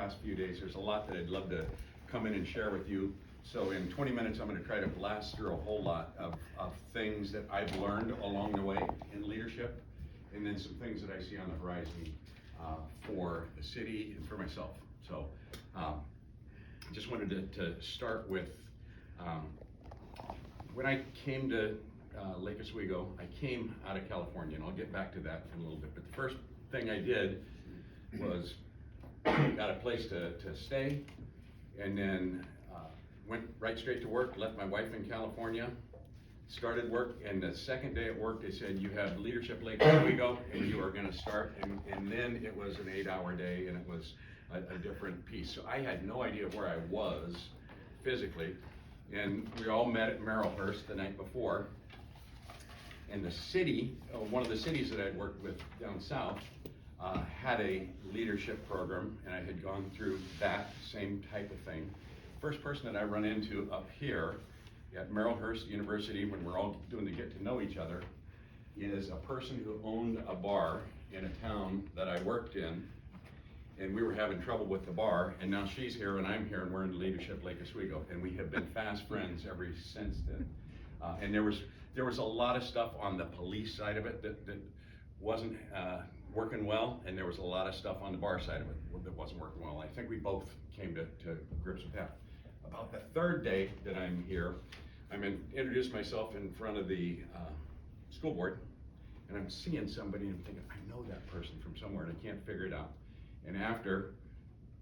past few days. There's a lot that I'd love to come in and share with you. So in 20 minutes, I'm going to try to blast through a whole lot of things that I've learned along the way in leadership, and then some things that I see on the horizon for the city and for myself. So I just wanted to start with, when I came to Lake Oswego, I came out of California, and I'll get back to that in a little bit. But the first thing I did was got a place to stay, and then went right straight to work, left my wife in California, started work, and the second day at work they said, you have leadership Lake Oswego and you are going to start, and then it was an 8-hour day, and it was a different piece. So I had no idea where I was physically, and we all met at Merrillhurst the night before, and the city, one of the cities that I'd worked with down south, had a leadership program, and I had gone through that same type of thing. First person that I run into up here at Merrillhurst University, when we're all doing the get to know each other, is a person who owned a bar in a town that I worked in, and we were having trouble with the bar, and now she's here and I'm here, and we're in leadership Lake Oswego, and we have been fast friends ever since then. And there was a lot of stuff on the police side of it that wasn't working well, and there was a lot of stuff on the bar side of it that wasn't working well. I think we both came to grips with that. About the third day that I'm here, I'm introduced myself in front of the school board, and I'm seeing somebody and I'm thinking, I know that person from somewhere, and I can't figure it out. And after,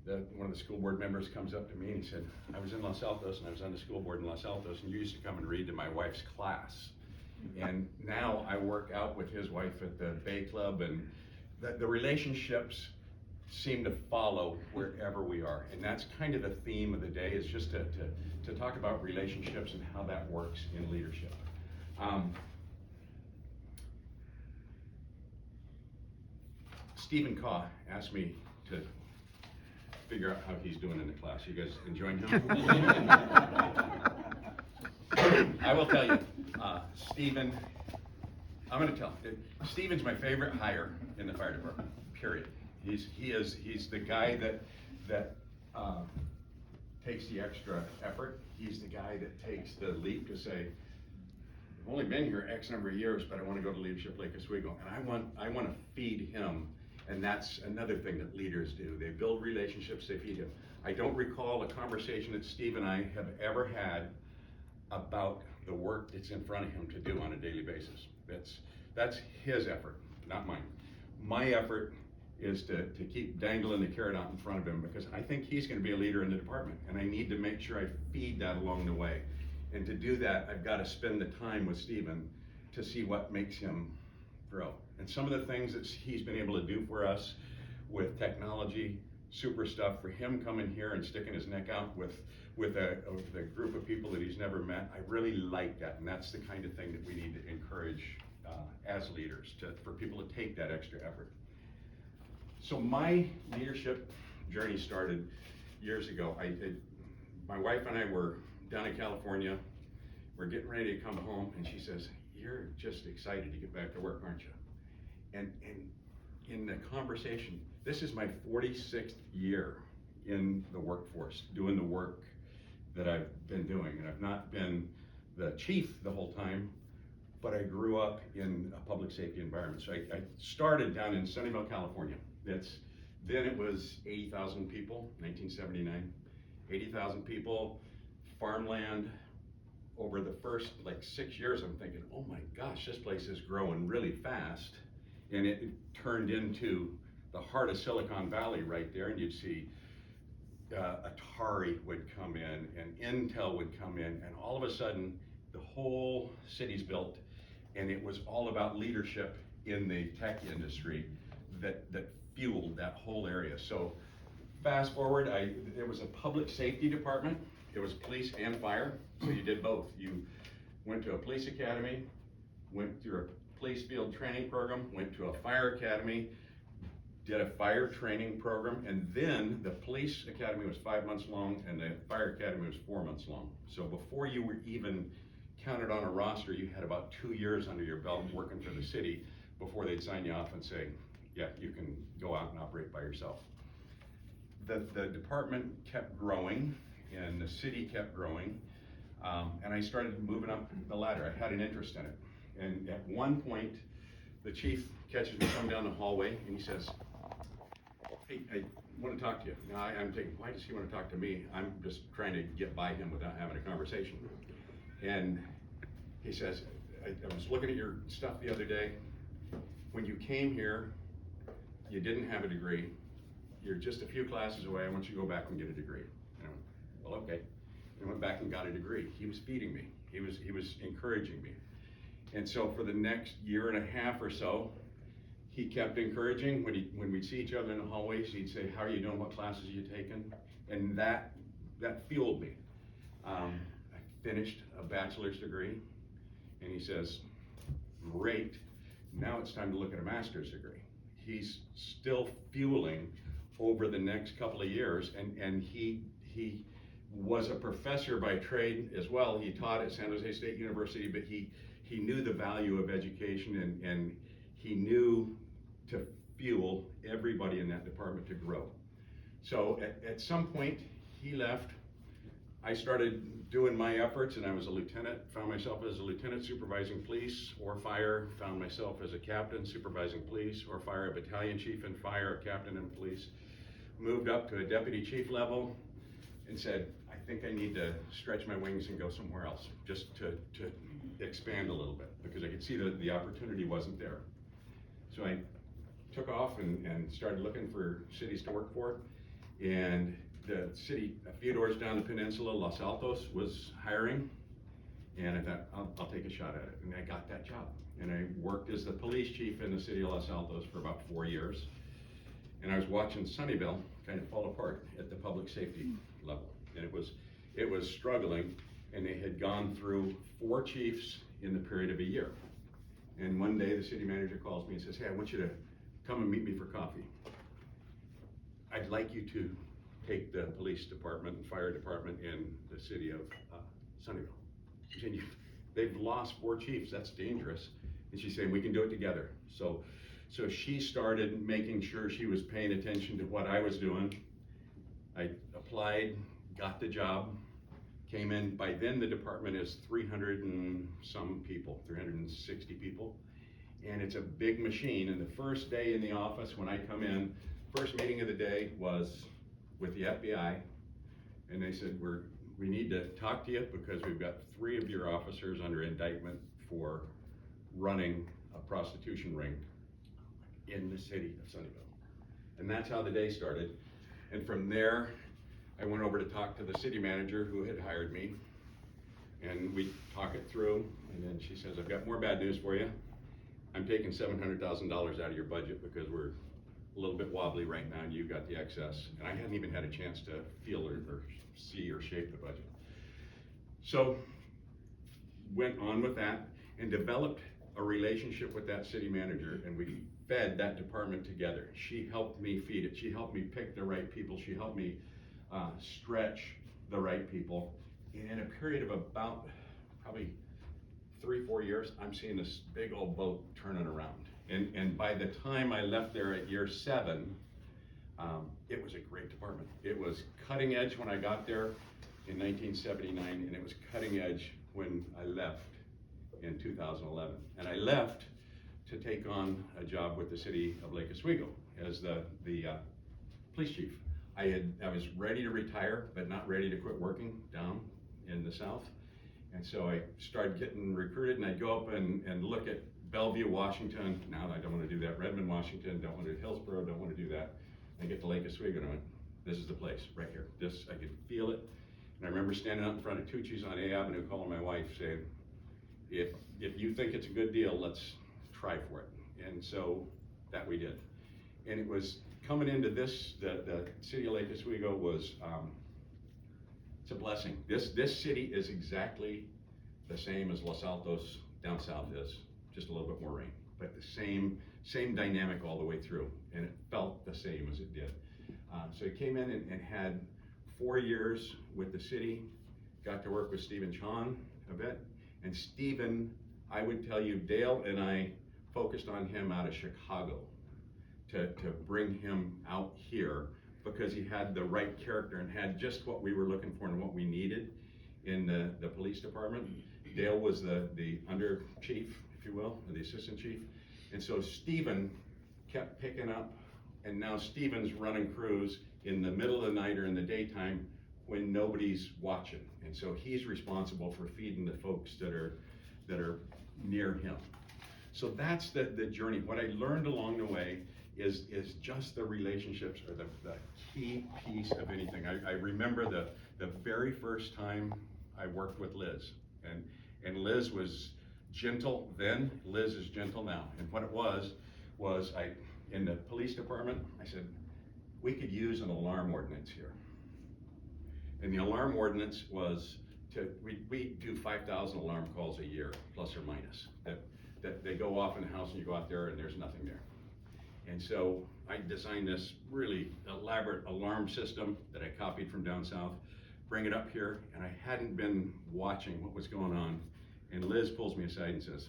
one of the school board members comes up to me and he said, I was in Los Altos, and I was on the school board in Los Altos, and you used to come and read to my wife's class. And now I work out with his wife at the Bay Club, and the relationships seem to follow wherever we are. And that's kind of the theme of the day, is just to talk about relationships and how that works in leadership. Stephen Kaw asked me to figure out how he's doing in the class. You guys enjoying him? I will tell you, Stephen, I'm going to tell you, Stephen's my favorite hire in the fire department, period. He's the guy that takes the extra effort. He's the guy that takes the leap to say, I've only been here X number of years, but I want to go to Leadership Lake Oswego, and I want to feed him. And that's another thing that leaders do. They build relationships, they feed him. I don't recall a conversation that Steve and I have ever had about the work that's in front of him to do on a daily basis. That's his effort, not mine. My effort is to keep dangling the carrot out in front of him, because I think he's going to be a leader in the department, and I need to make sure I feed that along the way. And to do that, I've got to spend the time with Stephen to see what makes him grow. And some of the things that he's been able to do for us with technology, super stuff, for him coming here and sticking his neck out with a group of people that he's never met, I really like that, and that's the kind of thing that we need to encourage as leaders, for people to take that extra effort. So my leadership journey started years ago. My wife and I were down in California. We're getting ready to come home, and she says, you're just excited to get back to work, aren't you? And in the conversation, this is my 46th year in the workforce, doing the work that I've been doing. And I've not been the chief the whole time, but I grew up in a public safety environment. So I started down in Sunnyvale, California. Then it was 80,000 people, 1979. 80,000 people, farmland. Over the first 6 years, I'm thinking, oh my gosh, this place is growing really fast. And it turned into the heart of Silicon Valley right there, and you'd see Atari would come in, and Intel would come in, and all of a sudden, the whole city's built, and it was all about leadership in the tech industry that fueled that whole area. So fast forward, there was a public safety department. It was police and fire, so you did both. You went to a police academy, went through a police field training program, went to a fire academy, did a fire training program, and then the police academy was 5 months long and the fire academy was 4 months long. So before you were even counted on a roster, you had about 2 years under your belt working for the city before they'd sign you off and say, yeah, you can go out and operate by yourself. the department kept growing and the city kept growing. And I started moving up the ladder. I had an interest in it. And at one point, the chief catches me coming down the hallway and he says, "Hey, I want to talk to you." Now I'm thinking, why does he want to talk to me? I'm just trying to get by him without having a conversation. And he says, I was looking at your stuff the other day. When you came here, you didn't have a degree. You're just a few classes away. I want you to go back and get a degree. And I went, well, okay. I went back and got a degree. He was feeding me. He was encouraging me. And so for the next year and a half or so, he kept encouraging. When we'd see each other in the hallways, he'd say, "How are you doing? What classes are you taking?" And that fueled me. I finished a bachelor's degree, and he says, "Great, now it's time to look at a master's degree." He's still fueling over the next couple of years, and he was a professor by trade as well. He taught at San Jose State University, but he knew the value of education, and he knew to fuel everybody in that department to grow. So at some point, he left. I started doing my efforts, and I was a lieutenant, found myself as a lieutenant supervising police or fire, found myself as a captain supervising police or fire, a battalion chief in fire, a captain in police, moved up to a deputy chief level, and said, I think I need to stretch my wings and go somewhere else, just to expand a little bit, because I could see that the opportunity wasn't there. So I took off and started looking for cities to work for, and the city a few doors down the peninsula, Los Altos, was hiring, and I thought, I'll take a shot at it, and I got that job. And I worked as the police chief in the city of Los Altos for about 4 years, and I was watching Sunnyvale kind of fall apart at the public safety level, and it was struggling, and they had gone through 4 chiefs in the period of a year. And one day the city manager calls me and says, "Hey, I want you to come and meet me for coffee. I'd like you to take the police department and fire department in the city of Sunnyvale. And they've lost 4 chiefs, that's dangerous." And she's saying, "We can do it together." So she started making sure she was paying attention to what I was doing. I applied, got the job, came in. By then the department is 300 and some people, 360 people. And it's a big machine. And the first day in the office when I come in, first meeting of the day was with the FBI. And they said, we need to talk to you because we've got 3 of your officers under indictment for running a prostitution ring in the city of Sunnyvale. And that's how the day started. And from there, I went over to talk to the city manager who had hired me, and we talk it through, and then she says, "I've got more bad news for you. I'm taking $700,000 out of your budget because we're a little bit wobbly right now and you've got the excess." And I hadn't even had a chance to feel or see or shape the budget. So went on with that and developed a relationship with that city manager, and we fed that department together. She helped me feed it. She helped me pick the right people. She helped me stretch the right people. And in a period of about probably 3-4 years, I'm seeing this big old boat turning around. And by the time I left there at year 7, it was a great department. It was cutting edge when I got there in 1979, and it was cutting edge when I left in 2011. And I left to take on a job with the city of Lake Oswego as the police chief. I was ready to retire, but not ready to quit working down in the south. And so I started getting recruited, and I'd go up and look at Bellevue, Washington. Now I don't want to do that. Redmond, Washington, don't want to do Hillsborough, don't want to do that. I get to Lake Oswego, and I went, this is the place, right here. This, I could feel it. And I remember standing out in front of Tucci's on A Avenue, calling my wife, saying, if you think it's a good deal, let's try for it. And so that we did. And it was coming into this, the city of Lake Oswego was, it's a blessing. This city is exactly the same as Los Altos down south is, just a little bit more rain, but the same dynamic all the way through, and it felt the same as it did. So I came in and had 4 years with the city, got to work with Stephen Chon a bit, and Stephen, I would tell you, Dale and I focused on him out of Chicago to bring him out here because he had the right character and had just what we were looking for and what we needed in the police department. Dale was the under chief, if you will, or the assistant chief. And so Stephen kept picking up, and now Stephen's running crews in the middle of the night or in the daytime when nobody's watching. And so he's responsible for feeding the folks that are near him. So that's the journey. What I learned along the way is just the relationships are the key piece of anything. I remember the very first time I worked with Liz, and Liz was gentle then, Liz is gentle now. And what it was in the police department, I said, we could use an alarm ordinance here. And the alarm ordinance was we do 5,000 alarm calls a year, plus or minus, that they go off in the house and you go out there and there's nothing there. And so I designed this really elaborate alarm system that I copied from down south, bring it up here, and I hadn't been watching what was going on. And Liz pulls me aside and says,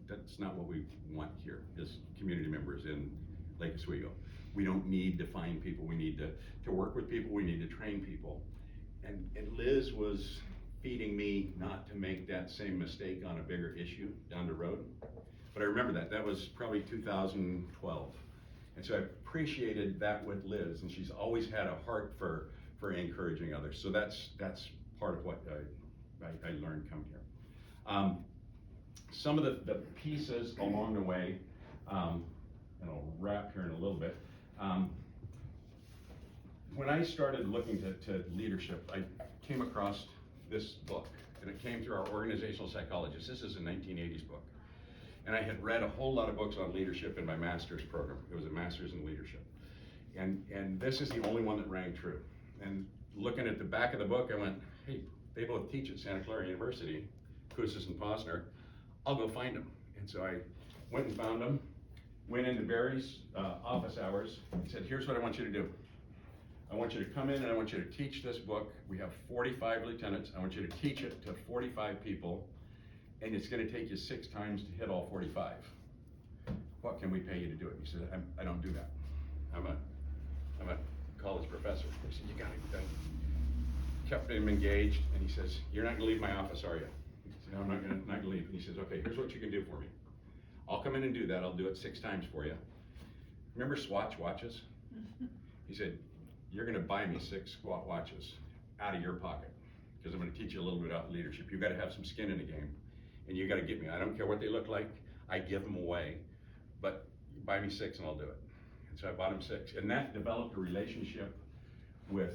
that's not what we want here as community members in Lake Oswego. We don't need to find people, we need to work with people, we need to train people. And Liz was feeding me not to make that same mistake on a bigger issue down the road. But I remember that was probably 2012. And so I appreciated that with Liz, and she's always had a heart for encouraging others. So that's part of what I learned come here. Some of the pieces along the way, and I'll wrap here in a little bit. When I started looking to leadership, I came across this book, and it came through our organizational psychologist. This is a 1980s book. And I had read a whole lot of books on leadership in my master's program. It was a master's in leadership. And this is the only one that rang true. And looking at the back of the book, I went, hey, they both teach at Santa Clara University, Koussis and Posner. I'll go find them. And so I went and found them, went into Barry's office hours, and said, here's what I want you to do. I want you to come in and I want you to teach this book. We have 45 lieutenants. I want you to teach it to 45 people, and it's going to take you 6 times to hit all 45. What can we pay you to do it? He said, I don't do that. I'm a college professor. He said, you got it. Kept him engaged, and he says, you're not going to leave my office, are you? He said, no, I'm not going to leave. And he says, okay, here's what you can do for me. I'll come in and do that. I'll do it 6 times for you. Remember Swatch watches? He said, you're going to buy me 6 Swatch watches out of your pocket, because I'm going to teach you a little bit about leadership. You've got to have some skin in the game, and you got to get me. I don't care what they look like. I give them away, but buy me 6 and I'll do it. And so I bought him 6, and that developed a relationship with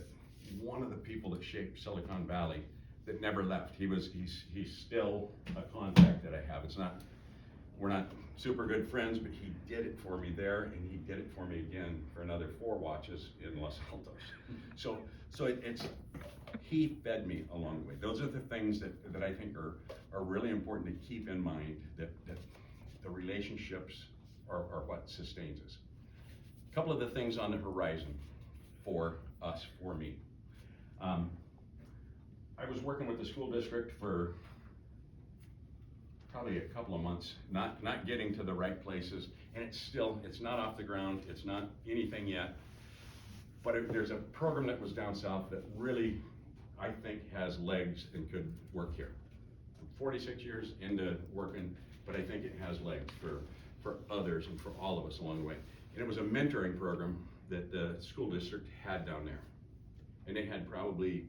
one of the people that shaped Silicon Valley that never left. He's still a contact that I have. We're not super good friends, but he did it for me there, and he did it for me again for another 4 watches in Los Altos. So he fed me along the way. Those are the things that I think are really important to keep in mind, that the relationships are what sustains us. A couple of the things on the horizon for us, for me. I was working with the school district for probably a couple of months, not getting to the right places, and it's not off the ground, it's not anything yet, but there's a program that was down south that really, I think, has legs and could work here. I'm 46 years into working, but I think it has legs for others and for all of us along the way. And it was a mentoring program that the school district had down there. And they had probably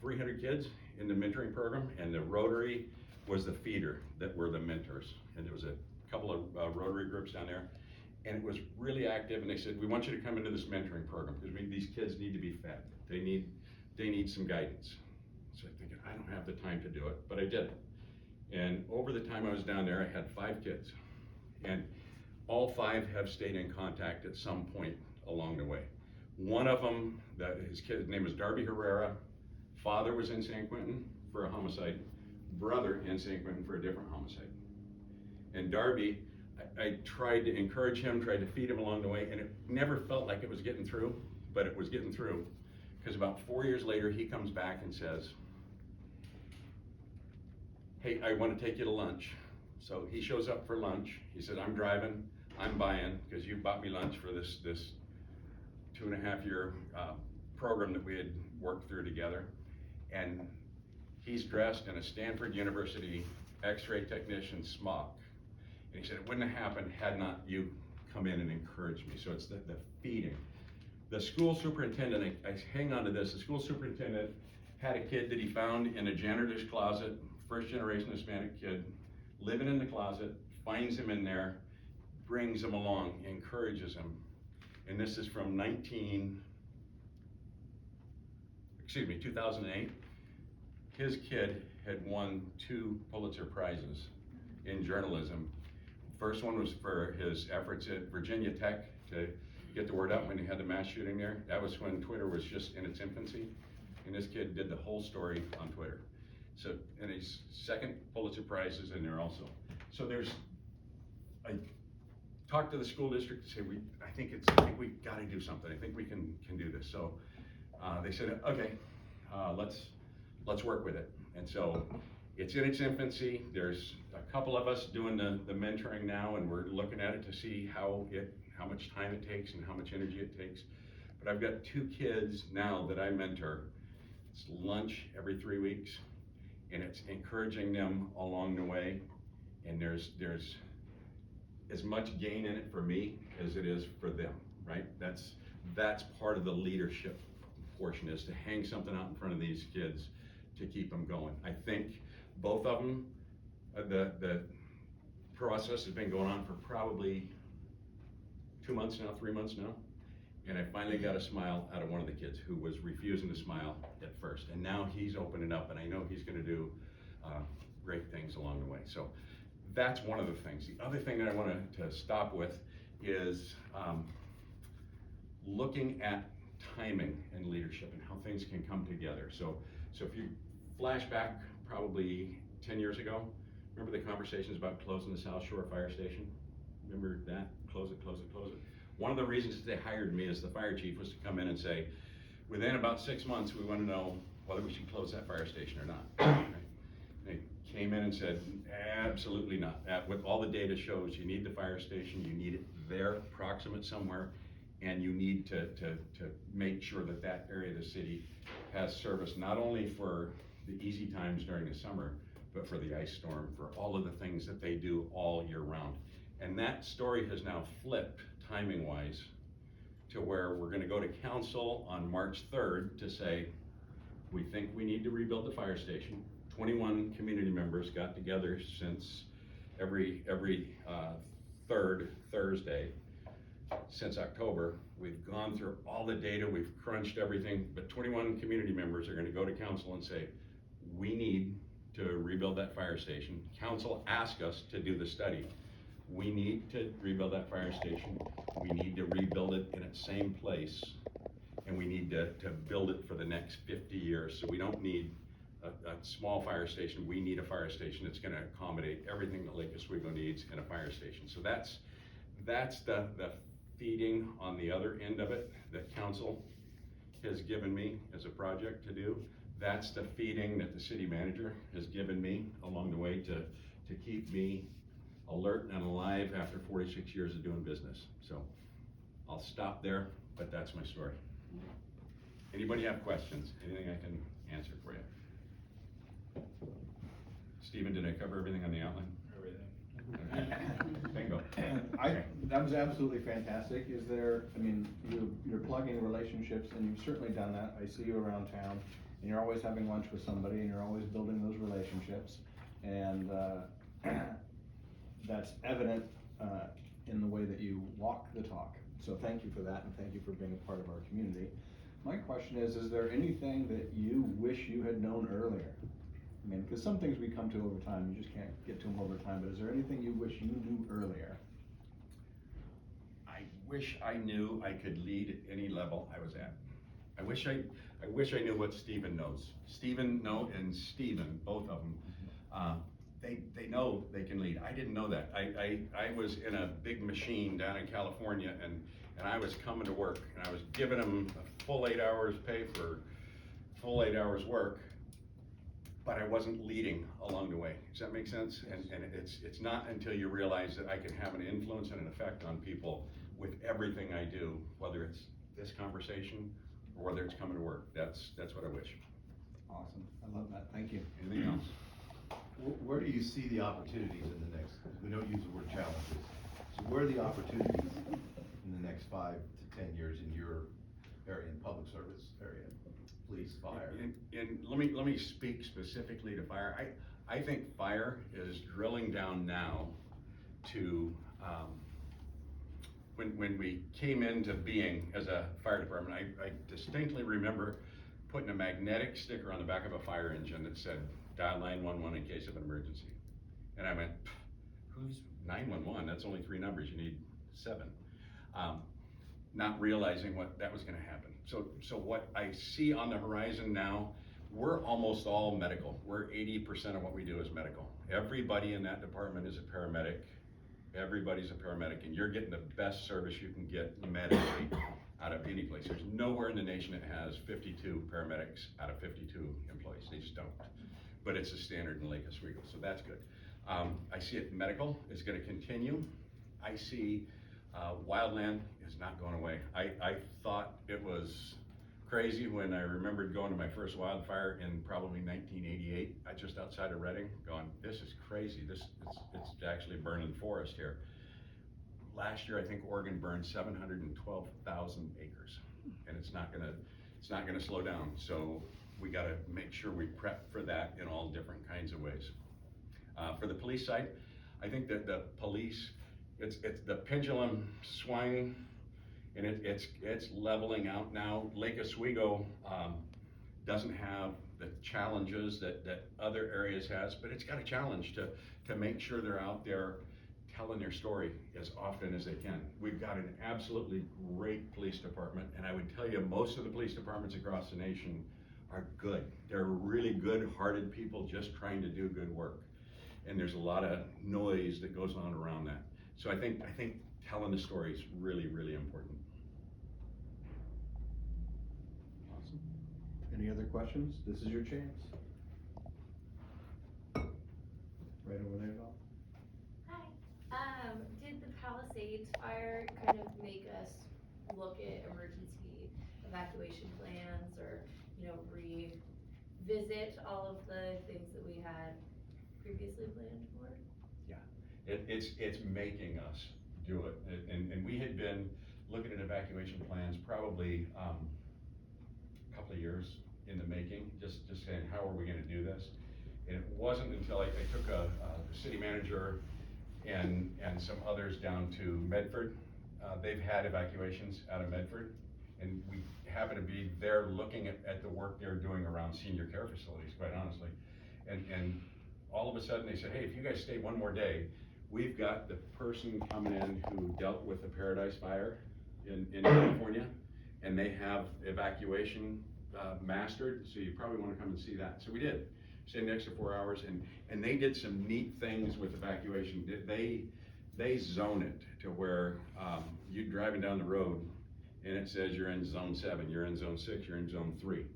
300 kids in the mentoring program, and the Rotary was the feeder that were the mentors. And there was a couple of Rotary groups down there, and it was really active, and they said, we want you to come into this mentoring program, because these kids need to be fed. They need some guidance. So I'm thinking, I don't have the time to do it, but I did. And over the time I was down there, I had 5 kids, and all 5 have stayed in contact at some point along the way. One of them, his name was Darby Herrera. Father was in San Quentin for a homicide, brother in San Quentin for a different homicide. And Darby, I tried to encourage him, tried to feed him along the way, and it never felt like it was getting through, but it was getting through, because about 4 years later, he comes back and says, hey, I want to take you to lunch. So he shows up for lunch. He said, I'm driving, I'm buying, because you bought me lunch for this 2.5 year program that we had worked through together. And he's dressed in a Stanford University X-ray technician smock. And he said, it wouldn't have happened had not you come in and encouraged me. So it's the feeding. The school superintendent, I hang on to this, the school superintendent had a kid that he found in a janitor's closet, first generation Hispanic kid, living in the closet, finds him in there, brings him along, encourages him. And this is from 2008. His kid had won 2 Pulitzer Prizes in journalism. First one was for his efforts at Virginia Tech to get the word out when he had the mass shooting there. That was when Twitter was just in its infancy. And this kid did the whole story on Twitter. So, and his second Pulitzer Prize is in there also. So I talked to the school district to say, I think we gotta do something. I think we can do this. So they said, okay, let's work with it. And so it's in its infancy. There's a couple of us doing the mentoring now, and we're looking at it to see how much time it takes and how much energy it takes. But I've got 2 kids now that I mentor. It's lunch every 3 weeks, and it's encouraging them along the way. And there's as much gain in it for me as it is for them, right? That's part of the leadership portion, is to hang something out in front of these kids to keep them going. I think both of them, the process has been going on for probably 2 months now, 3 months now. And I finally got a smile out of one of the kids who was refusing to smile at first. And now he's opening up, and I know he's gonna do great things along the way. So that's one of the things. The other thing that I wanted to stop with is looking at timing and leadership and how things can come together. So if you flash back probably 10 years ago, remember the conversations about closing the South Shore Fire Station? Remember that? Close it, close it, close it. One of the reasons that they hired me as the fire chief was to come in and say, within about 6 months, we want to know whether we should close that fire station or not. Right? They came in and said, absolutely not. With all the data shows, you need the fire station, you need it there, proximate somewhere, and you need to make sure that that area of the city has service not only for the easy times during the summer, but for the ice storm, for all of the things that they do all year round. And that story has now flipped timing-wise to where we're gonna go to council on March 3rd to say, we think we need to rebuild the fire station. 21 community members got together since every third Thursday since October. We've gone through all the data, we've crunched everything, but 21 community members are gonna go to council and say, we need to rebuild that fire station. Council asked us to do the study. We need to rebuild that fire station. We need to rebuild it in its same place, and we need to build it for the next 50 years. So we don't need a small fire station. We need a fire station that's gonna accommodate everything that Lake Oswego needs in a fire station. So that's the feeding on the other end of it that council has given me as a project to do. That's the feeding that the city manager has given me along the way to keep me alert and alive after 46 years of doing business. So I'll stop there, but that's my story. Anybody have questions? Anything I can answer for you? Stephen, did I cover everything on the outline? Everything. Bingo. That was absolutely fantastic. Is there, I mean, you're plugging relationships, and you've certainly done that. I see you around town, and you're always having lunch with somebody, and you're always building those relationships. And that's evident in the way that you walk the talk. So thank you for that, and thank you for being a part of our community. My question is there anything that you wish you had known earlier? I mean, because some things we come to over time, you just can't get to them over time, but is there anything you wish you knew earlier? I wish I knew I could lead at any level I was at. I wish I knew what Stephen knows. Stephen and Stephen, both of them, they know they can lead. I didn't know that. I was in a big machine down in California, and I was coming to work, and I was giving them a full 8 hours pay for full 8 hours work, but I wasn't leading along the way. Does that make sense? And it's not until you realize that I can have an influence and an effect on people with everything I do, whether it's this conversation, or whether it's coming to work. That's what I wish. Awesome, I love that, thank you. Anything else? Where do you see the opportunities in the next, we don't use the word challenges, so where are the opportunities in the next 5 to 10 years in your area, in public service area, police, fire? And let me speak specifically to fire. I think fire is drilling down now to, when we came into being as a fire department, I distinctly remember putting a magnetic sticker on the back of a fire engine that said, dial 911 in case of an emergency. And I went, who's 911? That's only 3 numbers, you need 7. Not realizing what that was gonna happen. So what I see on the horizon now, we're almost all medical. We're 80% of what we do is medical. Everybody in that department is a paramedic. Everybody's a paramedic, and you're getting the best service you can get medically out of any place. There's nowhere in the nation that has 52 paramedics out of 52 employees. They just don't. But it's a standard in Lake Oswego, so that's good. I see it medical is gonna continue. I see wildland is not going away. I thought it was crazy when I remembered going to my first wildfire in probably 1988, just outside of Reading, going, this is crazy. It's actually burning forest here. Last year, I think Oregon burned 712,000 acres, and it's not gonna slow down. So we gotta make sure we prep for that in all different kinds of ways. For the police side, I think that the police, it's the pendulum swung, and it's leveling out now. Lake Oswego doesn't have the challenges that other areas has, but it's got a challenge to make sure they're out there telling their story as often as they can. We've got an absolutely great police department, and I would tell you most of the police departments across the nation are good. They're really good-hearted people just trying to do good work. And there's a lot of noise that goes on around that. So I think telling the story is really, really important. Awesome. Any other questions? This is your chance. Right over there, Val. Hi. Did the Palisades fire kind of make us look at emergency evacuation plans, or, revisit all of the things that we had previously planned for? Yeah, it's making us do it. And we had been looking at evacuation plans probably a couple of years in the making, just saying, how are we gonna do this? And it wasn't until I took a city manager and some others down to Medford. They've had evacuations out of Medford, and we happen to be there looking at the work they're doing around senior care facilities, quite honestly. And all of a sudden they said, hey, if you guys stay one more day, we've got the person coming in who dealt with the Paradise Fire in California, and they have evacuation mastered, so you probably wanna come and see that. So we did. Stayed an extra 4 hours, and they did some neat things with evacuation. They zone it to where you're driving down the road and it says you're in zone 7, you're in zone 6, you're in zone 3.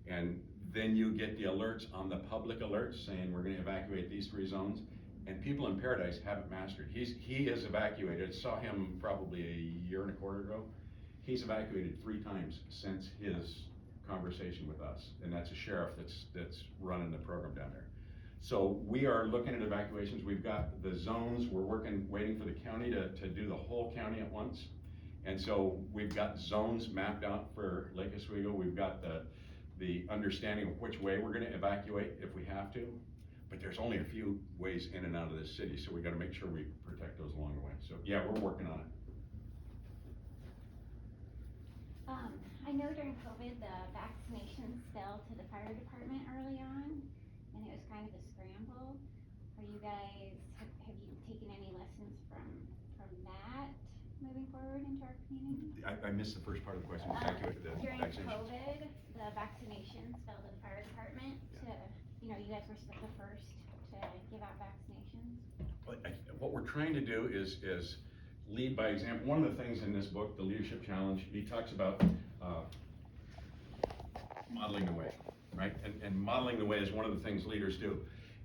And then you get the alerts on the public alerts saying we're gonna evacuate these 3 zones, and people in Paradise haven't mastered. He has evacuated, saw him probably a year and a quarter ago. He's evacuated 3 times since his conversation with us, and that's a sheriff that's running the program down there. So we are looking at evacuations. We've got the zones. We're waiting for the county to do the whole county at once. And so we've got zones mapped out for Lake Oswego. We've got the understanding of which way we're gonna evacuate if we have to, but there's only a few ways in and out of this city, so we gotta make sure we protect those along the way. So yeah, we're working on it. I know during COVID, the vaccinations fell to the fire department early on, and it was kind of a scramble. Are you guys, have you taken any lessons from that moving forward into our community? I missed the first part of the question. Thank you for the During vaccinations. COVID, the vaccinations fell to the fire department to, you guys were the first to give out vaccinations. But what we're trying to do is lead by example. One of the things in this book, The Leadership Challenge, he talks about modeling the way, right? And modeling the way is one of the things leaders do.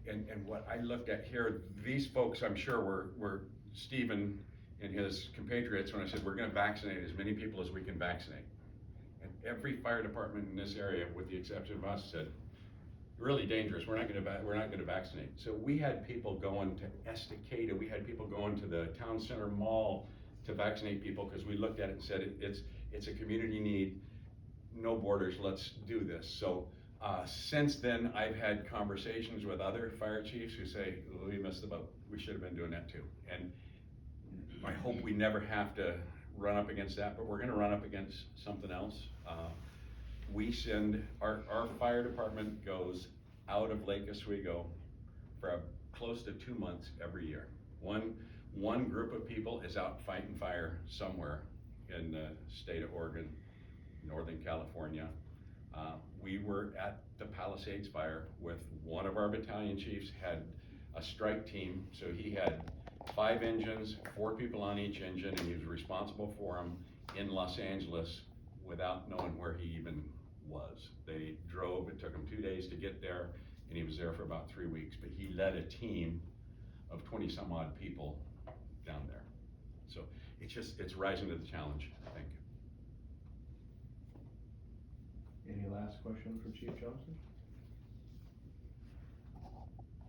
And what I looked at here, these folks, I'm sure, were Stephen and his compatriots when I said we're gonna vaccinate as many people as we can vaccinate. every fire department in this area, with the exception of us, said, really dangerous, we're not gonna vaccinate. So we had people going to Estacada, we had people going to the town center mall to vaccinate people, because we looked at it and said, it's a community need, no borders, let's do this. So, since then, I've had conversations with other fire chiefs who say, we missed the boat, we should have been doing that too. And I hope we never have to run up against that, but we're gonna run up against something else. We send, our fire department goes out of Lake Oswego for close to 2 months every year. One group of people is out fighting fire somewhere in the state of Oregon, Northern California. We were at the Palisades fire with one of our battalion chiefs, had a strike team, so he had 5 engines, 4 people on each engine, and he was responsible for them in Los Angeles without knowing where he even was. They drove, it took him 2 days to get there, and he was there for about 3 weeks, but he led a team of 20 some odd people down there. So it's rising to the challenge, I think. Any last question for Chief Johnson?